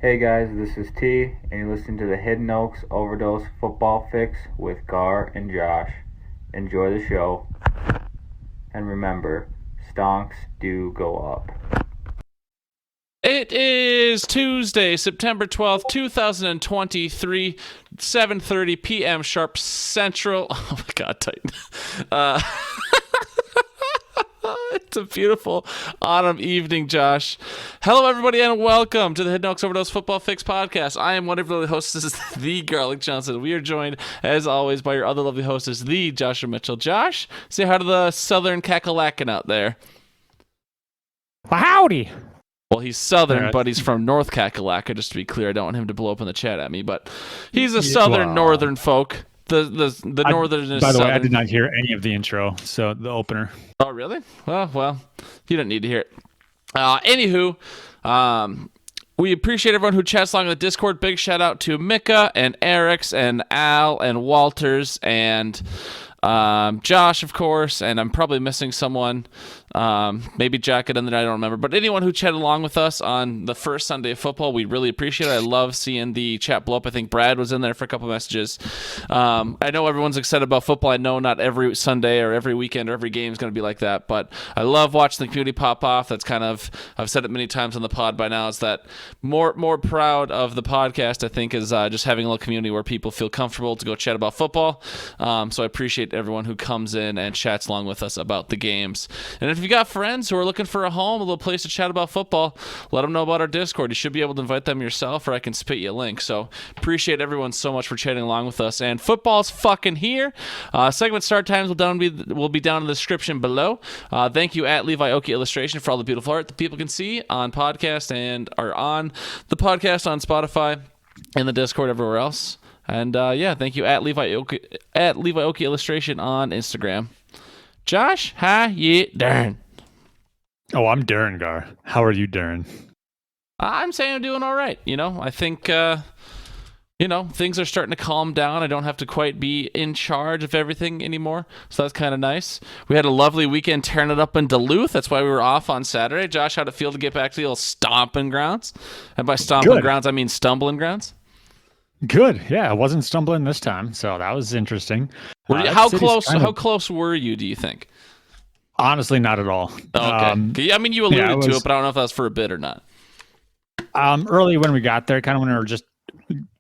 Hey guys, this is T, and you're listening to the Hidden Oaks Overdose Football Fix with Gar and Josh. Enjoy the show, and remember, stonks do go up. It is Tuesday, September 12th, 2023, 7:30 p.m. sharp Central. Oh my God, Titan. Uh, it's a beautiful autumn evening, Josh. Hello, everybody, and welcome to the Hidden Oaks Overdose Football Fix podcast. I am one of the hosts, the Garlic Johnson. We are joined, as always, by your other lovely hostess, the Joshua Mitchell. Josh, say hi to the Southern Kakalackin out there. Well, howdy. Well, he's Southern, Yeah. but he's from North Kakalaka, just to be clear. I don't want him to blow up in the chat at me, but he's a Southern Northern folk. The Northern is By the way, I Southern. did not hear any of the intro, so the opener. Oh, really? Well, you don't need to hear it. Anywho, we appreciate everyone who chats along in the Discord. Big shout out to Mika and Eric's and Al and Walters and Josh, of course, and I'm probably missing someone. Maybe Jack at the end, I don't remember. But anyone who chatted along with us on the first Sunday of football, we really appreciate it. I love seeing the chat blow up. I think Brad was in there for a couple messages. I know everyone's excited about football. I know not every Sunday or every weekend or every game is going to be like that, but I love watching the community pop off. That's kind of, I've said it many times on the pod by now, is that more proud of the podcast, I think, is just having a little community where people feel comfortable to go chat about football. So I appreciate everyone who comes in and chats along with us about the games. And if you've got friends who are looking for a home, a little place to chat about football, let them know about our Discord. You should be able to invite them yourself, or I can spit you a link. So appreciate everyone so much for chatting along with us. And football's fucking here. Segment start times will be down in the description below. Thank you at Levi Oki Illustration for all the beautiful art that people can see on podcast and are on the podcast on Spotify and the Discord everywhere else. And thank you at Levi Oki Illustration on Instagram. Josh, how you doing? Oh, I'm Darren Gar. How are you, Darren? I'm saying I'm doing all right. I think things are starting to calm down. I don't have to quite be in charge of everything anymore, so that's kind of nice. We had a lovely weekend tearing it up in Duluth. That's why we were off on Saturday. Josh, how'd it feel to get back to the old stomping grounds? And by stomping grounds, I mean stumbling grounds. Good. Yeah, I wasn't stumbling this time, so that was interesting. How close were you, do you think? Honestly, not at all. Okay. I mean, you alluded to it, but I don't know if that was for a bit or not. Early when we got there, kind of when we were just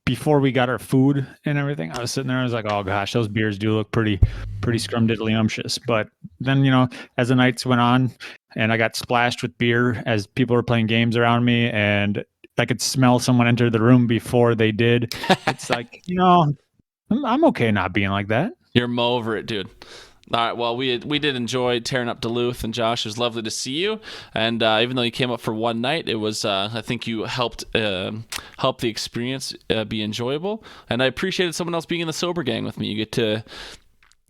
before we got our food and everything, I was sitting there. I was like, "Oh gosh, those beers do look pretty scrumdiddlyumptious." But then, as the nights went on, and I got splashed with beer as people were playing games around me, and I could smell someone enter the room before they did. It's like, I'm okay not being like that. You're mo over it, dude. All right, well, we did enjoy tearing up Duluth, and Josh, it was lovely to see you. And even though you came up for one night, it was I think you helped the experience be enjoyable. And I appreciated someone else being in the sober gang with me. You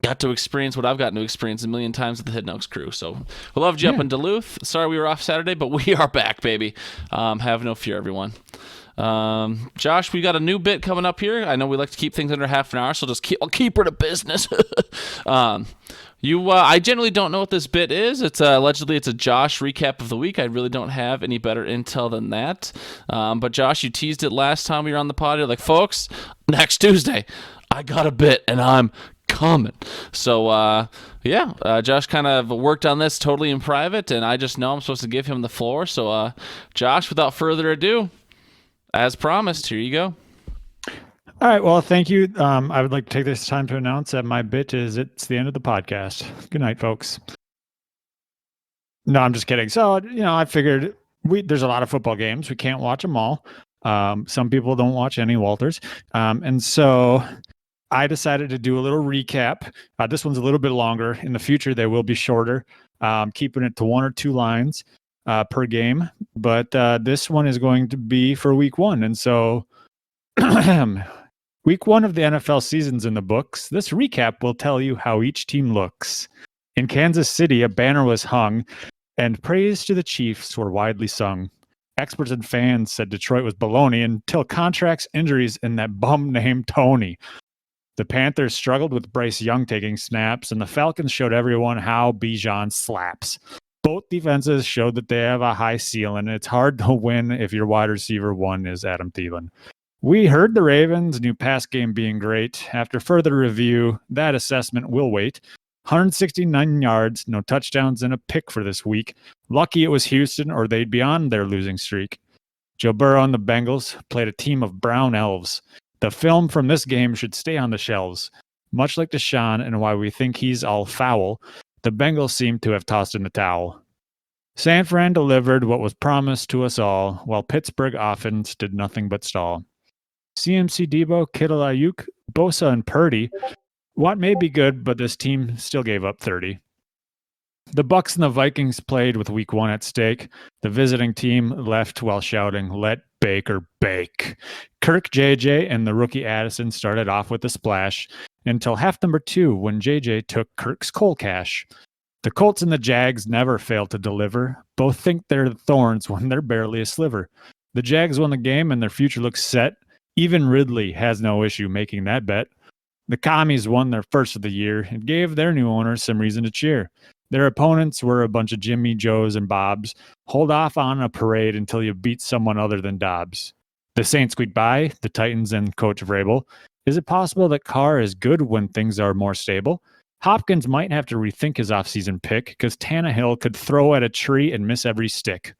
got to experience what I've gotten to experience a million times with the Hidden Oaks crew. So we loved you up in Duluth. Sorry we were off Saturday, but we are back, baby. Have no fear, everyone. Josh, we got a new bit coming up here. I know we like to keep things under half an hour, so I'll keep her to business. I generally don't know what this bit is. It's allegedly it's a Josh recap of the week. I really don't have any better intel than that. But Josh, you teased it last time we were on the pod. You're like, folks, next Tuesday, I got a bit, and I'm coming. So Josh kind of worked on this totally in private, and I just know I'm supposed to give him the floor. So Josh, without further ado, as promised, here you go. All right, well, thank you. I would like to take this time to announce that my bit it's the end of the podcast. Good night, folks. No, I'm just kidding. So, I figured there's a lot of football games. We can't watch them all. Some people don't watch any, Walters. And so I decided to do a little recap. This one's a little bit longer. In the future, they will be shorter, keeping it to 1 or 2 lines per game. But this one is going to be for week 1. And so week 1 of the NFL season's in the books. This recap will tell you how each team looks. In Kansas City, a banner was hung, and praise to the Chiefs were widely sung. Experts and fans said Detroit was baloney until contracts, injuries, and that bum named Tony. The Panthers struggled with Bryce Young taking snaps, and the Falcons showed everyone how Bijan slaps. Both defenses showed that they have a high ceiling. It's hard to win if your wide receiver one is Adam Thielen. We heard the Ravens' new pass game being great. After further review, that assessment will wait. 169 yards, no touchdowns, and a pick for this week. Lucky it was Houston, or they'd be on their losing streak. Joe Burrow and the Bengals played a team of brown elves. The film from this game should stay on the shelves. Much like Deshaun and why we think he's all foul, the Bengals seem to have tossed in the towel. San Fran delivered what was promised to us all, while Pittsburgh offense did nothing but stall. CMC, Debo, Kittle, Ayuk, Bosa, and Purdy. Watt may be good, but this team still gave up 30. The Bucs and the Vikings played with week 1 at stake. The visiting team left while shouting, "Let Baker bake." Kirk, JJ, and the rookie Addison started off with a splash until half number 2 when JJ took Kirk's coal cash. The Colts and the Jags never fail to deliver. Both think they're thorns when they're barely a sliver. The Jags won the game and their future looks set. Even Ridley has no issue making that bet. The Commies won their first of the year and gave their new owners some reason to cheer. Their opponents were a bunch of Jimmy, Joes, and Bobs. Hold off on a parade until you beat someone other than Dobbs. The Saints squeaked by, the Titans and Coach Vrabel. Is it possible that Carr is good when things are more stable? Hopkins might have to rethink his offseason pick because Tannehill could throw at a tree and miss every stick.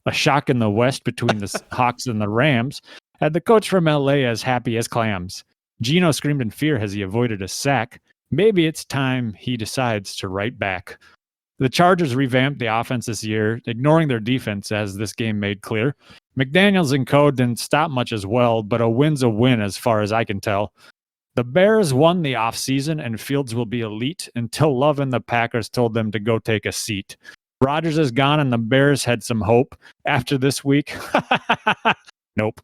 A shock in the West between the Hawks and the Rams had the coach from LA as happy as clams. Geno screamed in fear as he avoided a sack. Maybe it's time he decides to write back. The Chargers revamped the offense this year, ignoring their defense as this game made clear. McDaniels and co didn't stop much as well, but a win's a win as far as I can tell. The Bears won the offseason and Fields will be elite until Love and the Packers told them to go take a seat. Rodgers is gone and the Bears had some hope. After this week, nope.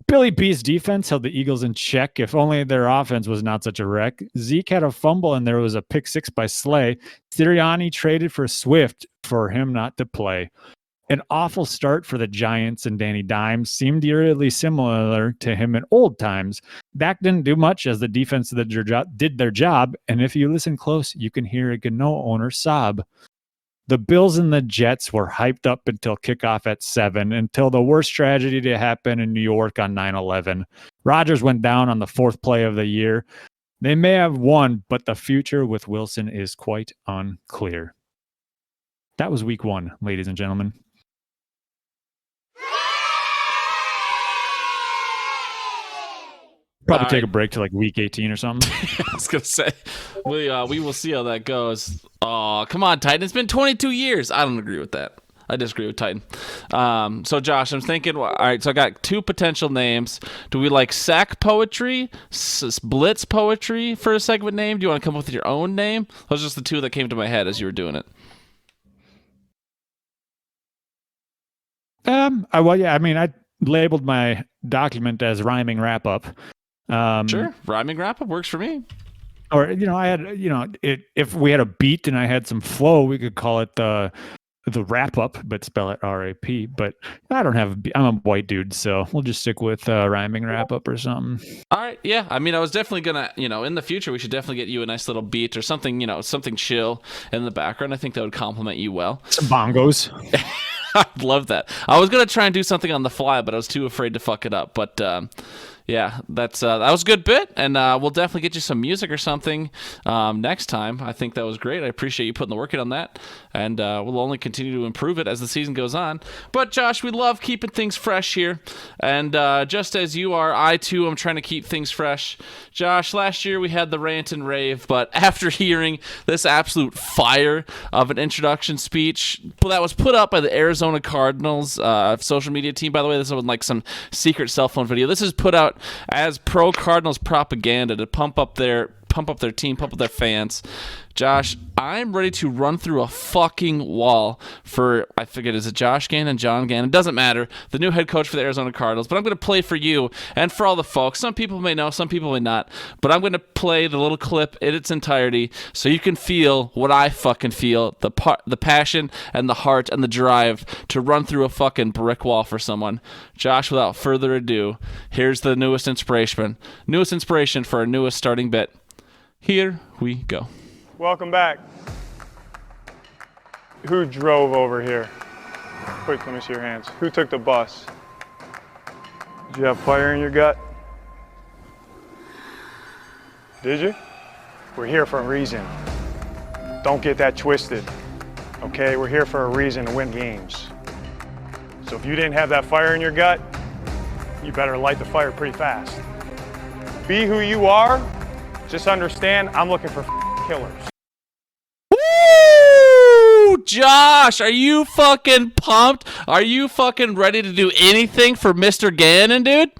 Billy B's defense held the Eagles in check. If only their offense was not such a wreck. Zeke had a fumble and there was a pick 6 by Slay. Sirianni traded for Swift for him not to play. An awful start for the Giants and Danny Dimes seemed eerily similar to him in old times. Dak didn't do much as the defense did their job, and if you listen close, you can hear a Gano owner sob. The Bills and the Jets were hyped up until kickoff at 7, until the worst tragedy to happen in New York on 9/11. Rodgers went down on the 4th play of the year. They may have won, but the future with Wilson is quite unclear. That was week 1, ladies and gentlemen. Probably take a break to like week 18 or something. I was gonna say we will see how that goes. Oh, come on, Titan. It's been 22 years. I don't agree with that. I disagree with Titan. So Josh, I'm thinking. All right, so I got 2 potential names. Do we like sack poetry, blitz poetry for a segment name? Do you want to come up with your own name? Those are just the 2 that came to my head as you were doing it. I labeled my document as rhyming wrap up. Sure, rhyming wrap up works for me. Or I had if we had a beat and I had some flow, we could call it the wrap up, but spell it RAP. But I don't have. I'm a white dude, so we'll just stick with rhyming wrap up or something. All right, yeah. I mean, I was definitely gonna, in the future, we should definitely get you a nice little beat or something, something chill in the background. I think that would complement you well. Some bongos. I love that. I was gonna try and do something on the fly, but I was too afraid to fuck it up. But yeah, that was a good bit, and we'll definitely get you some music or something next time. I think that was great. I appreciate you putting the work in on that, and we'll only continue to improve it as the season goes on. But Josh, we love keeping things fresh here, and just as you are, I too am trying to keep things fresh. Josh, last year we had the rant and rave, but after hearing this absolute fire of an introduction speech that was put up by the Arizona Cardinals social media team, by the way, this was like some secret cell phone video. This is put out as pro Cardinals propaganda to pump up their team, pump up their fans. Josh, I'm ready to run through a fucking wall for, I forget, is it Josh Gannon, John Gannon? It doesn't matter. The new head coach for the Arizona Cardinals. But I'm going to play for you and for all the folks. Some people may know, some people may not. But I'm going to play the little clip in its entirety so you can feel what I fucking feel, the passion and the heart and the drive to run through a fucking brick wall for someone. Josh, without further ado, here's the newest inspiration for our newest starting bit. Here we go. Welcome back. who drove over here? Quick, let me see your hands. Who took the bus? Did you have fire in your gut? Did you? We're here for a reason. Don't get that twisted, okay? We're here for a reason to win games. So if you didn't have that fire in your gut, you better light the fire pretty fast. Be who you are, just understand I'm looking for killers. Woo! Josh, are you fucking pumped? Are you fucking ready to do anything for Mr. Gannon, dude?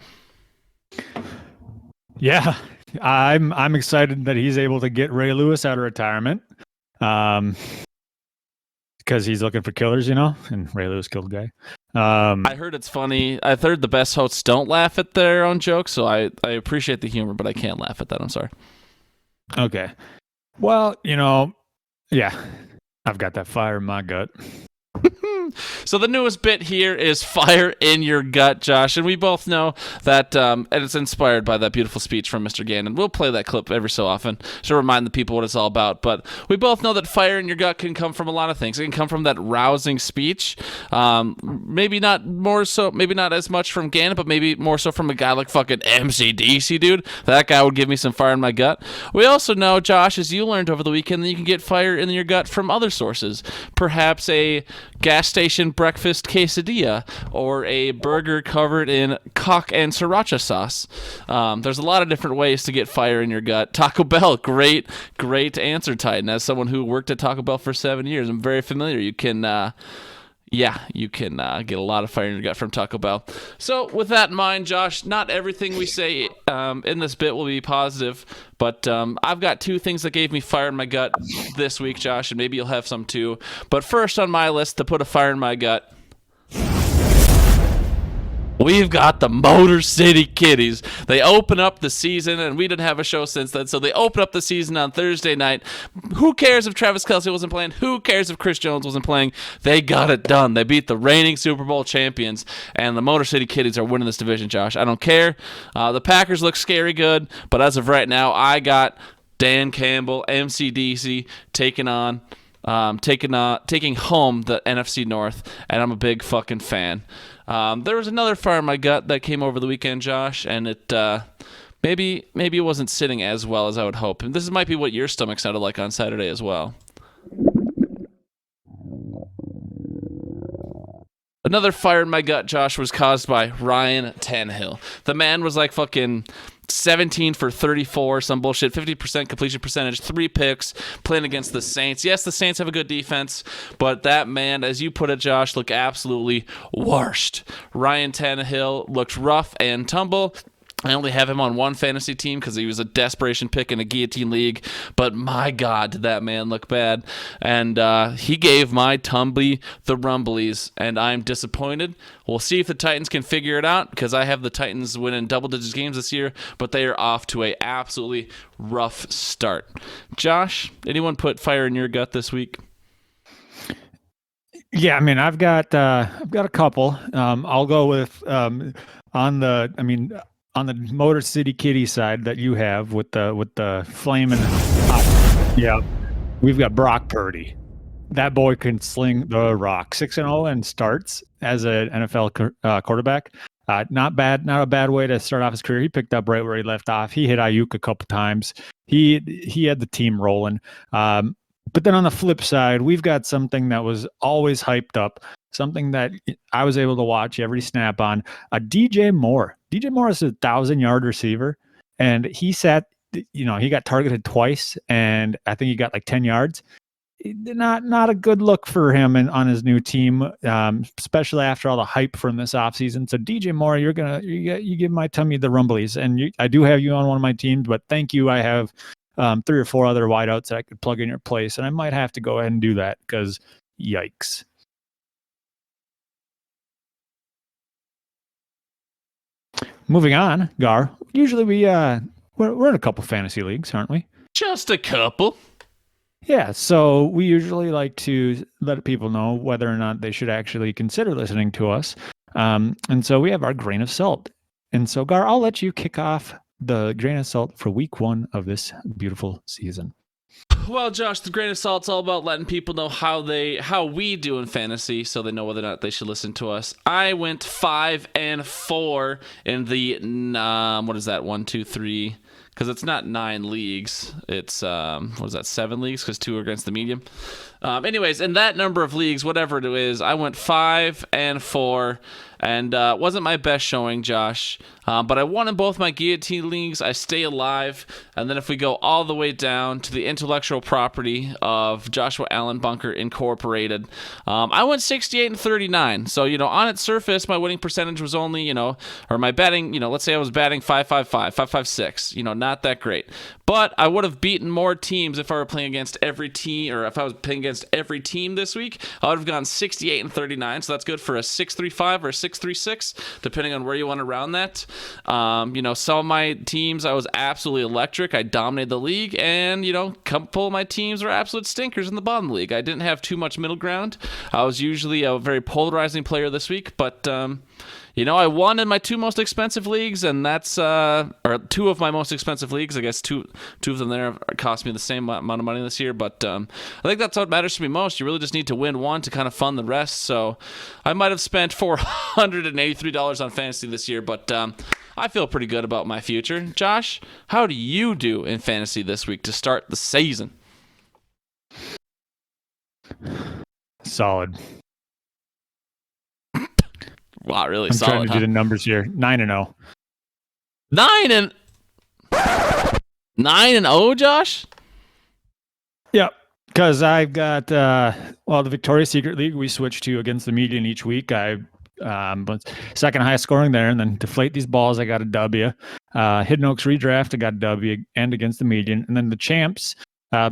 Yeah, I'm excited that he's able to get Ray Lewis out of retirement. Because he's looking for killers, and Ray Lewis killed a guy. I heard it's funny. I've heard the best hosts don't laugh at their own jokes, so I appreciate the humor, but I can't laugh at that. I'm sorry. Okay. Well, yeah, I've got that fire in my gut. So the newest bit here is fire in your gut, Josh, and we both know that, and it's inspired by that beautiful speech from Mr. Gannon. We'll play that clip every so often to remind the people what it's all about, but we both know that fire in your gut can come from a lot of things. It can come from that rousing speech, maybe not as much from Gannon, but maybe more so from a guy like fucking MC-DC, dude. That guy would give me some fire in my gut. We also know, Josh, as you learned over the weekend, that you can get fire in your gut from other sources. Perhaps a gas station breakfast quesadilla or a burger covered in cock and sriracha sauce. There's a lot of different ways to get fire in your gut. Taco Bell, great answer, Titan. As someone who worked at Taco Bell for 7 years, I'm very familiar. You can get a lot of fire in your gut from Taco Bell. So with that in mind, Josh, not everything we say in this bit will be positive, but I've got two things that gave me fire in my gut this week, Josh, and maybe you'll have some too. But first on my list to put a fire in my gut, we've got the Motor City Kitties. They open up the season, and we didn't have a show since then, so they open up the season on Thursday night. Who cares if Travis Kelce wasn't playing? Who cares if Chris Jones wasn't playing? They got it done. They beat the reigning Super Bowl champions, and the Motor City Kitties are winning this division, Josh. I don't care. The Packers look scary good, but as of right now, I got Dan Campbell, MC-DC, taking home the NFC North, and I'm a big fucking fan. There was another fire in my gut that came over the weekend, Josh, and it maybe it wasn't sitting as well as I would hope. And this might be what your stomach sounded like on Saturday as well. Another fire in my gut, Josh, was caused by Ryan Tannehill. The man was like fucking 17 for 34, some bullshit, 50% completion percentage, 3 picks, playing against the Saints. Yes, the Saints have a good defense, but that man, as you put it, Josh, looked absolutely worst. Ryan Tannehill looked rough and tumble. I only have him on one fantasy team because he was a desperation pick in a guillotine league, but my God, did that man look bad. And he gave my Tumbly the rumblies, and I'm disappointed. We'll see if the Titans can figure it out, because I have the Titans winning double-digit games this year, but they are off to a absolutely rough start. Josh, anyone put fire in your gut this week? Yeah, I mean, I've got a couple. I'll go with on the Motor City Kitty side that you have with the flaming hot. Yeah, we've got Brock Purdy. That boy can sling the rock. 6-0 and starts as an NFL quarterback. Not a bad way to start off his career. He picked up right where he left off. He hit Ayuk a couple times. He had the team rolling. But then on the flip side, we've got something that was always hyped up, something that I was able to watch every snap on. DJ Moore. DJ Moore is a 1,000-yard receiver, and he got targeted twice, and I think he got like 10 yards. Not a good look for him on his new team, especially after all the hype from this offseason. So DJ Moore, you give my tummy the rumblies, and I do have you on one of my teams, but thank you. I have 3 or 4 other wideouts that I could plug in your place, and I might have to go ahead and do that because yikes. Moving on, Gar. Usually we're in a couple fantasy leagues, aren't we? Just a couple. Yeah, so we usually like to let people know whether or not they should actually consider listening to us. And so we have our grain of salt. And so, Gar, I'll let you kick off the grain of salt for week 1 of this beautiful season. Well, Josh, the grain of salt's all about letting people know how we do in fantasy, so they know whether or not they should listen to us. I went 5-4 in the what is that? 1, 2, 3. Because it's not 9 leagues. It's, 7 leagues? Because 2 are against the medium. Anyways, in that number of leagues, whatever it is, I went 5-4, and wasn't my best showing, Josh. But I won in both my guillotine leagues. I stay alive. And then if we go all the way down to the intellectual property of Joshua Allen Bunker Incorporated, I went 68-39. So, on its surface, my winning percentage was only, or my batting, let's say I was batting 5.55, 5.56, not that great. But I would have beaten more teams if I were playing against every team, or if I was playing against every team this week. I would have gone 68-39. So that's good for a 6.35 or a 6.36, depending on where you want to round that. Some of my teams I was absolutely electric. I dominated the league, and a couple of my teams were absolute stinkers in the bottom league. I didn't have too much middle ground. I was usually a very polarizing player this week, but I won in my 2 most expensive leagues, and that's or 2 of my most expensive leagues. I guess two of them there cost me the same amount of money this year, but I think that's what matters to me most. You really just need to win one to kind of fund the rest. So I might have spent $483 on fantasy this year, but I feel pretty good about my future. Josh, how do you do in fantasy this week to start the season? Solid. Wow, really I'm solid. trying to do the numbers here. 9-0. 9-0, Josh? Yep. Because I've got the Victoria's Secret League we switched to against the median each week. I was second highest scoring there, and then Deflate These Balls, I got a W. Hidden Oaks Redraft, I got a W and against the median. And then the Champs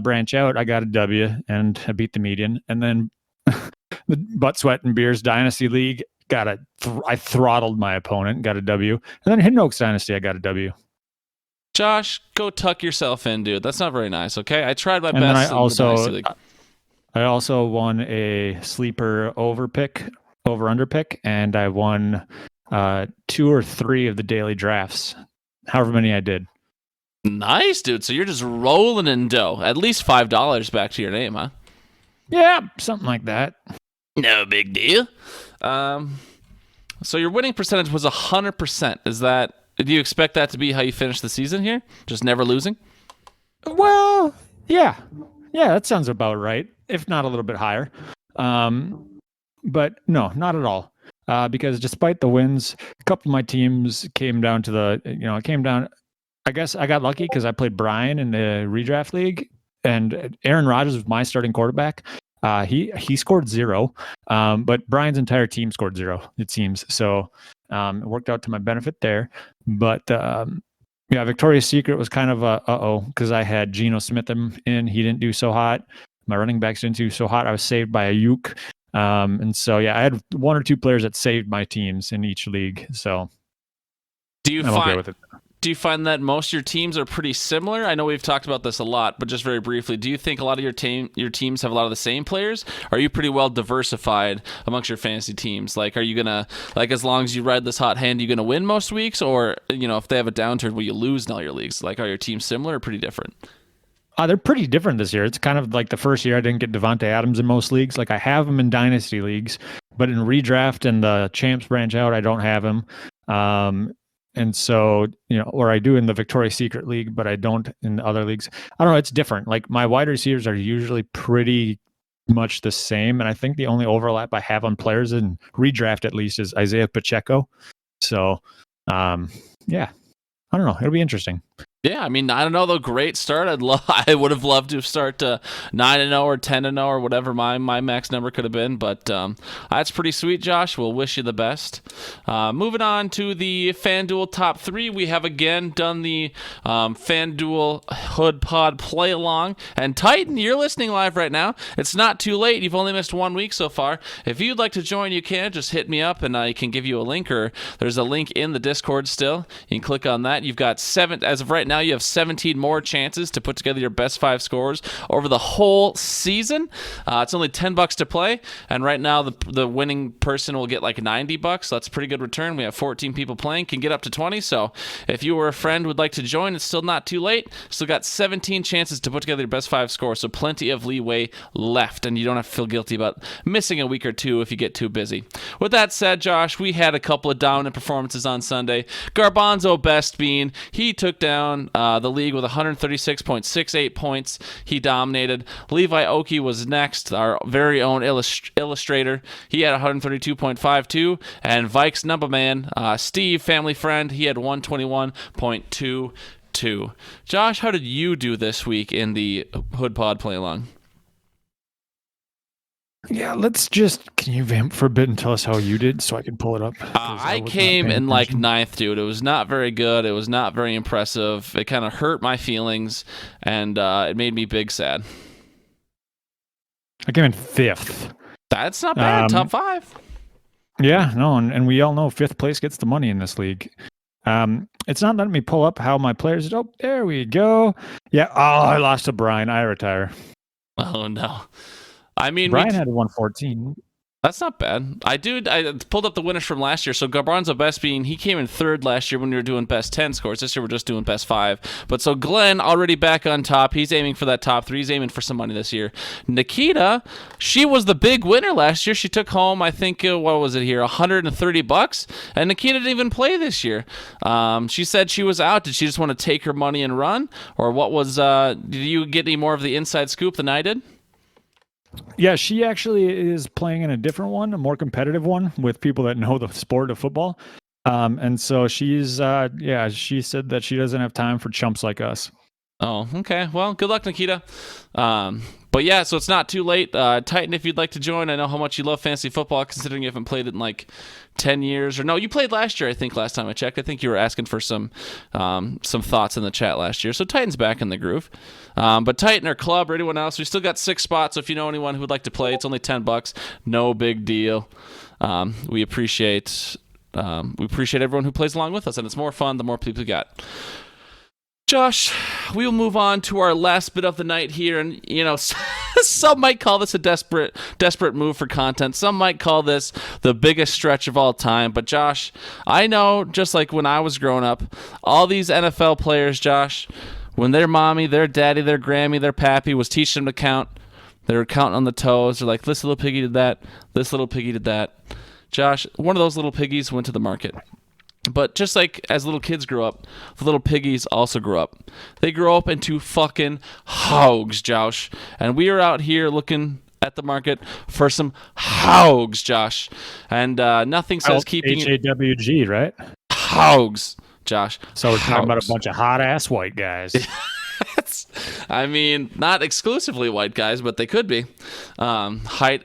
Branch Out, I got a W and I beat the median. And then the Butt Sweat and Beers Dynasty League, I throttled my opponent, got a W. And then Hidden Oaks Dynasty, I got a W. Josh, go tuck yourself in, dude. That's not very nice, okay? I tried my And best. then I I also won a sleeper over-under pick, and I won 2 or 3 of the daily drafts, however many I did. Nice, dude. So you're just rolling in dough. At least $5 back to your name, huh? Yeah, something like that. No big deal. So your winning percentage was 100%. Do you expect that to be how you finish the season here? Just never losing? Well, yeah, that sounds about right. If not a little bit higher. But no, not at all. Because despite the wins, a couple of my teams came down to I guess I got lucky because I played Brian in the redraft league, and Aaron Rodgers was my starting quarterback. He scored 0, but Brian's entire team scored 0, it seems. So it worked out to my benefit there. But Victoria's Secret was kind of because I had Geno Smith in. He didn't do so hot. My running backs didn't do so hot. I was saved by Ayuk. And so, I had 1 or 2 players that saved my teams in each league. So I'm okay with it. Do you find that most of your teams are pretty similar? I know we've talked about this a lot, but just very briefly, do you think a lot of your teams have a lot of the same players? Are you pretty well diversified amongst your fantasy teams? Like, are you gonna, as long as you ride this hot hand, you gonna win most weeks, or if they have a downturn, will you lose in all your leagues? Like, are your teams similar or pretty different? They're pretty different this year. It's kind of like the first year I didn't get Devontae Adams in most leagues. Like, I have him in dynasty leagues, but in redraft and the Champs Branch Out, I don't have him. And so, or I do in the Victoria's Secret League, but I don't in the other leagues. I don't know. It's different. Like, my wide receivers are usually pretty much the same. And I think the only overlap I have on players in redraft, at least, is Isaiah Pacheco. So, I don't know. It'll be interesting. Yeah, I mean, I don't know, though. Great start. I would have loved to start 9-0 or 10-0 or whatever my max number could have been, but that's pretty sweet, Josh. We'll wish you the best. Moving on to the FanDuel Top 3, we have again done the FanDuel Hood Pod Play Along. And Titan, you're listening live right now. It's not too late. You've only missed 1 week so far. If you'd like to join, you can. Just hit me up, and I can give you a link, or there's a link in the Discord still. You can click on that. You've got 7, as of right now, now you have 17 more chances to put together your best 5 scores over the whole season. It's only $10 to play, and right now the winning person will get like $90. So that's a pretty good return. We have 14 people playing, can get up to 20. So if you or a friend would like to join, it's still not too late. Still got 17 chances to put together your best 5 scores, so plenty of leeway left, and you don't have to feel guilty about missing a week or two if you get too busy. With that said, Josh, we had a couple of dominant performances on Sunday. Garbanzo Best Bean, he took down the league with 136.68 points. He dominated. Levi Oki was next, our very own illustrator. He had 132.52, and Vikes number man, Steve, family friend, he had 121.22. Josh, how did you do this week in the Hood Pod play along? Yeah, can you vamp for a bit and tell us how you did so I can pull it up? I came in like 9th, dude. It was not very good. It was not very impressive. It kind of hurt my feelings, and it made me big sad. I came in 5th. That's not bad. Top 5. Yeah, no, and we all know 5th place gets the money in this league. It's not letting me pull up how my players did. Oh, there we go. Yeah, I lost to Brian. I retire. Oh, no. I mean, Brian had 114. That's not bad. I pulled up the winners from last year. So Garbanzo Best Bean, he came in 3rd last year when we were doing best 10 scores. This year we're just doing best 5. But so Glenn already back on top. He's aiming for that top 3. He's aiming for some money this year. Nikita, she was the big winner last year. She took home, I think, what was it here, $130. And Nikita didn't even play this year. She said she was out. Did she just want to take her money and run? Or what was, did you get any more of the inside scoop than I did? Yeah, she actually is playing in a different one, a more competitive one with people that know the sport of football. And so she said that she doesn't have time for chumps like us. Oh, okay. Well, good luck, Nikita. But yeah, so it's not too late. Titan, if you'd like to join, I know how much you love fantasy football, considering you haven't played it in like 10 years. Or no, you played last year, I think, last time I checked. I think you were asking for some thoughts in the chat last year. So Titan's back in the groove. But Titan or Club or anyone else, we still got 6 spots. So if you know anyone who would like to play, it's only $10. No big deal. We appreciate everyone who plays along with us, and it's more fun the more people we got. Josh, we'll move on to our last bit of the night here, and some might call this a desperate move for content. Some might call this the biggest stretch of all time. But Josh, I know, just like when I was growing up, all these NFL players, Josh, when their mommy, their daddy, their Grammy, their pappy was teaching them to count, they were counting on the toes. They're like, this little piggy did that, this little piggy did that. Josh, one of those little piggies went to the market. But just like as little kids grow up, the little piggies also grow up. They grow up into fucking HAWGs, Josh. And we are out here looking at the market for some HAWGs, Josh. And nothing says keeping HAWG, right? HAWGs, Josh. So we're talking about a bunch of hot-ass white guys. I mean, not exclusively white guys, but they could be. Hot-ass...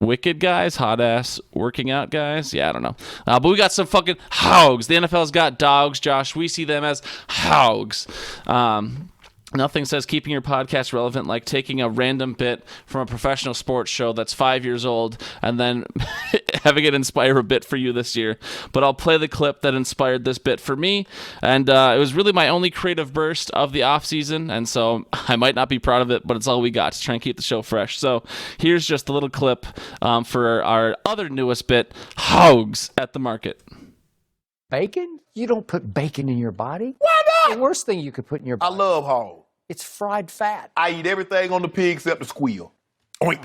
wicked guys, hot ass working out guys. Yeah, I don't know. But we got some fucking HAWGs. The NFL's got dogs, Josh. We see them as HAWGs. Nothing says keeping your podcast relevant like taking a random bit from a professional sports show that's 5 years old and then having it inspire a bit for you this year. But I'll play the clip that inspired this bit for me. And it was really my only creative burst of the off season. And so I might not be proud of it, but it's all we got to try and keep the show fresh. So here's just a little clip for our other newest bit, HAWGs at the market. Bacon? You don't put bacon in your body. Why not? The worst thing you could put in your I body. love hog. It's fried fat. I eat everything on the pig except the squeal. Oink.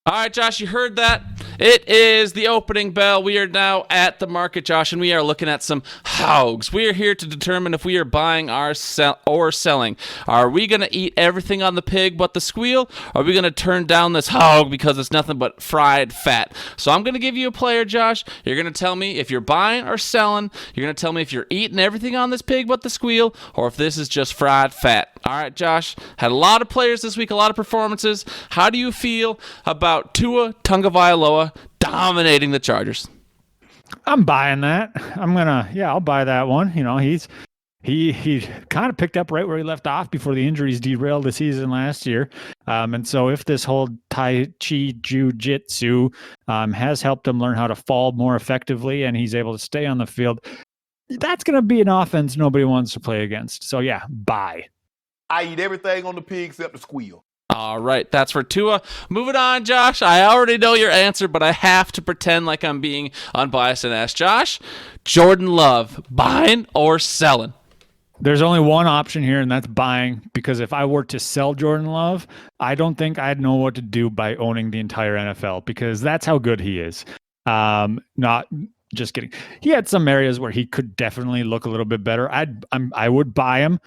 All right, Josh, you heard that? It is the opening bell. We are now at the market, Josh, and we are looking at some HAWGs. We are here to determine if we are buying or selling. Are we going to eat everything on the pig but the squeal? Or are we going to turn down this HAWG because it's nothing but fried fat? So I'm going to give you a player, Josh. You're going to tell me if you're buying or selling. You're going to tell me if you're eating everything on this pig but the squeal, or if this is just fried fat. All right, Josh. Had a lot of players this week, a lot of performances. How do you feel about Tua Tagovailoa dominating the Chargers? I'm buying that. I'll buy that one. He's he kind of picked up right where he left off before the injuries derailed the season last year. And so if this whole Tai Chi Jiu-Jitsu has helped him learn how to fall more effectively and he's able to stay on the field, that's going to be an offense nobody wants to play against. So yeah, bye. I eat everything on the pig except the squeal. All right, that's for Tua. Moving on, Josh. I already know your answer, but I have to pretend like I'm being unbiased and ask Josh, Jordan Love, buying or selling? There's only one option here, and that's buying, because if I were to sell Jordan Love, I don't think I'd know what to do by owning the entire NFL, because that's how good he is. Not just kidding. He had some areas where he could definitely look a little bit better. I would buy him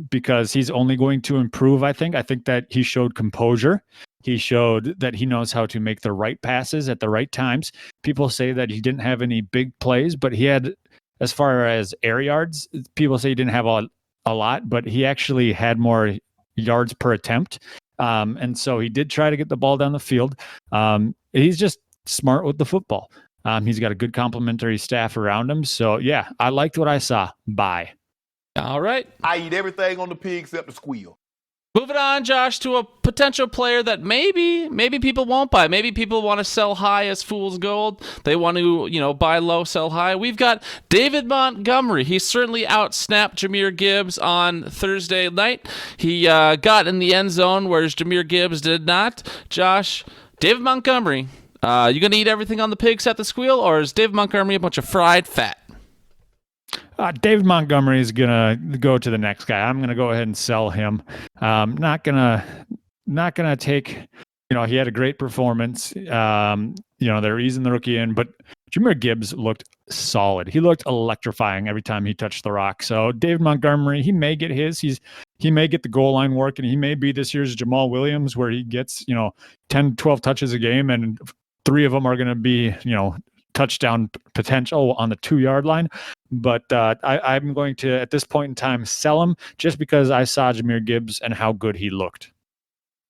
because he's only going to improve, I think. I think that he showed composure. He showed that he knows how to make the right passes at the right times. People say that he didn't have any big plays, but he had, as far as air yards, people say he didn't have a lot, but he actually had more yards per attempt. And so he did try to get the ball down the field. He's just smart with the football. He's got a good complimentary staff around him. So, yeah, I liked what I saw. Bye. All right. I eat everything on the pig except the squeal. Moving on, Josh, to a potential player that maybe people won't buy. Maybe people want to sell high as fool's gold. They want to, buy low, sell high. We've got David Montgomery. He certainly out-snapped Jahmyr Gibbs on Thursday night. He got in the end zone, whereas Jahmyr Gibbs did not. Josh, David Montgomery, you going to eat everything on the pig except the squeal, or is David Montgomery a bunch of fried fat? David Montgomery is gonna go to the next guy. I'm gonna go ahead and sell him. Not gonna take. He had a great performance. They're easing the rookie in, but Jahmyr Gibbs looked solid. He looked electrifying every time he touched the rock. So David Montgomery, he may get his. He may get the goal line work, and he may be this year's Jamal Williams, where he gets 10, 12 touches a game, and 3 of them are going to be touchdown potential on the 2-yard line. But I'm going to, at this point in time, sell him just because I saw Jahmyr Gibbs and how good he looked.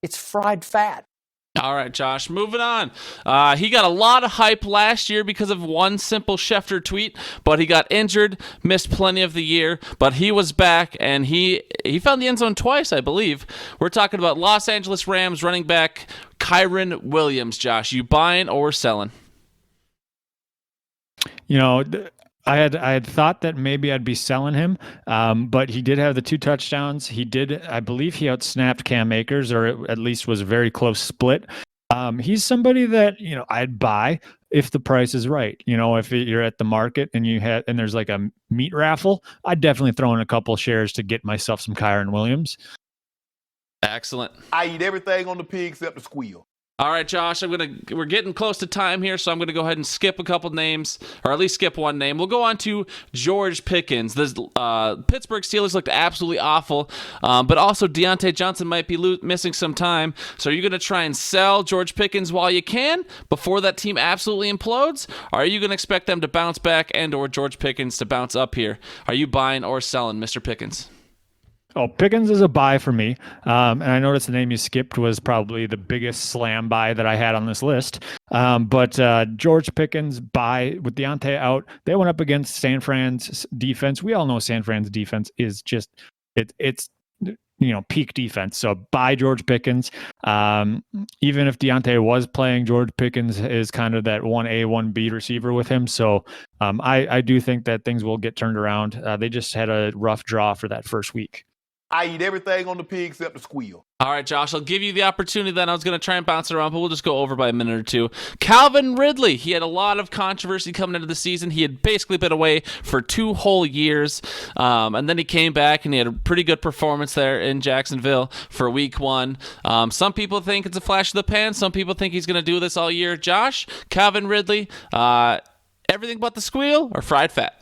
It's fried fat. All right, Josh, moving on. He got a lot of hype last year because of one simple Schefter tweet, but he got injured, missed plenty of the year, but he was back, and he found the end zone twice, I believe. We're talking about Los Angeles Rams running back Kyren Williams, Josh. You buying or selling? I had thought that maybe I'd be selling him, but he did have the 2 touchdowns. I believe he outsnapped Cam Akers, or at least was a very close split. He's somebody that, I'd buy if the price is right. If you're at the market and there's like a meat raffle, I'd definitely throw in a couple shares to get myself some Kyren Williams. Excellent. I eat everything on the pig except the squeal. All right, Josh, we're getting close to time here, so I'm going to go ahead and skip a couple names, or at least skip one name. We'll go on to George Pickens. The Pittsburgh Steelers looked absolutely awful, but also Deontay Johnson might be missing some time. So are you going to try and sell George Pickens while you can before that team absolutely implodes? Or are you going to expect them to bounce back and or George Pickens to bounce up here? Are you buying or selling, Mr. Pickens? Oh, Pickens is a buy for me. And I noticed the name you skipped was probably the biggest slam buy that I had on this list. But George Pickens, buy with Deontay out. They went up against San Fran's defense. We all know San Fran's defense is just, it's peak defense. So buy George Pickens. Even if Deontay was playing, George Pickens is kind of that 1A, 1B receiver with him. So I do think that things will get turned around. They just had a rough draw for that first week. I eat everything on the pig except the squeal. All right, Josh, I'll give you the opportunity then. I was going to try and bounce it around, but we'll just go over by a minute or two. Calvin Ridley, he had a lot of controversy coming into the season. He had basically been away for 2 whole years, and then he came back, and he had a pretty good performance there in Jacksonville for week 1. Some people think it's a flash of the pan. Some people think he's going to do this all year. Josh, Calvin Ridley, everything but the squeal or fried fat?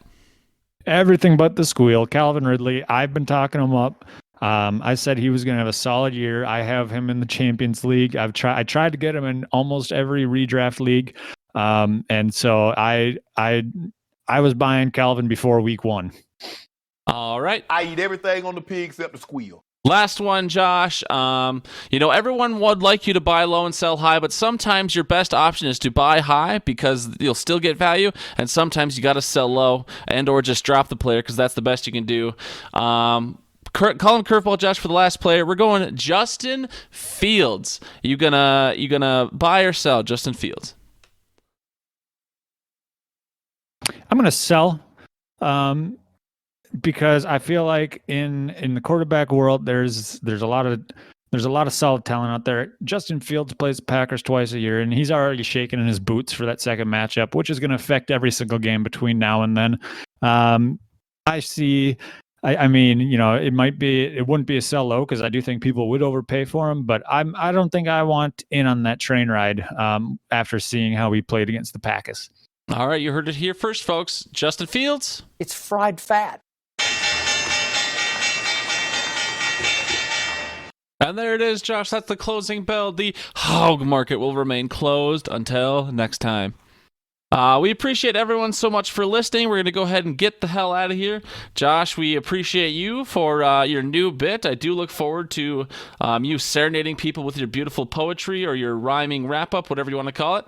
Everything but the squeal. Calvin Ridley, I've been talking him up. I said he was going to have a solid year. I have him in the Champions League. I tried to get him in almost every redraft league. And so I was buying Calvin before week 1. All right. I eat everything on the pig except the squeal. Last one, Josh. Everyone would like you to buy low and sell high, but sometimes your best option is to buy high because you'll still get value, and sometimes you got to sell low and or just drop the player because that's the best you can do. Call him curveball, Josh, for the last player. We're going Justin Fields. You gonna buy or sell Justin Fields? I'm gonna sell. Because I feel like in the quarterback world, there's a lot of solid talent out there. Justin Fields plays the Packers twice a year, and he's already shaking in his boots for that second matchup, which is going to affect every single game between now and then. It wouldn't be a sell low because I do think people would overpay for him, but I don't think I want in on that train ride after seeing how he played against the Packers. All right, you heard it here first, folks. Justin Fields. It's fried fat. And there it is, Josh. That's the closing bell. The HAWG Market will remain closed until next time. We appreciate everyone so much for listening. We're going to go ahead and get the hell out of here. Josh, we appreciate you for your new bit. I do look forward to you serenading people with your beautiful poetry or your rhyming wrap-up, whatever you want to call it.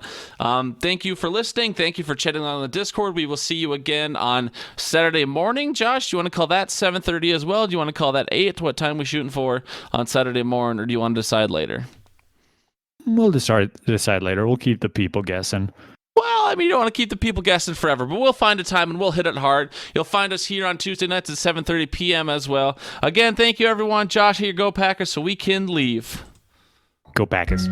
Thank you for listening. Thank you for chatting on the Discord. We will see you again on Saturday morning. Josh, do you want to call that 7:30 as well? Do you want to call that 8? What time are we shooting for on Saturday morning, or do you want to decide later? We'll decide later. We'll keep the people guessing. Well, you don't want to keep the people guessing forever, but we'll find a time and we'll hit it hard. You'll find us here on Tuesday nights at 7:30 p.m. as well. Again, thank you, everyone. Josh, here, go Packers, so we can leave. Go Packers.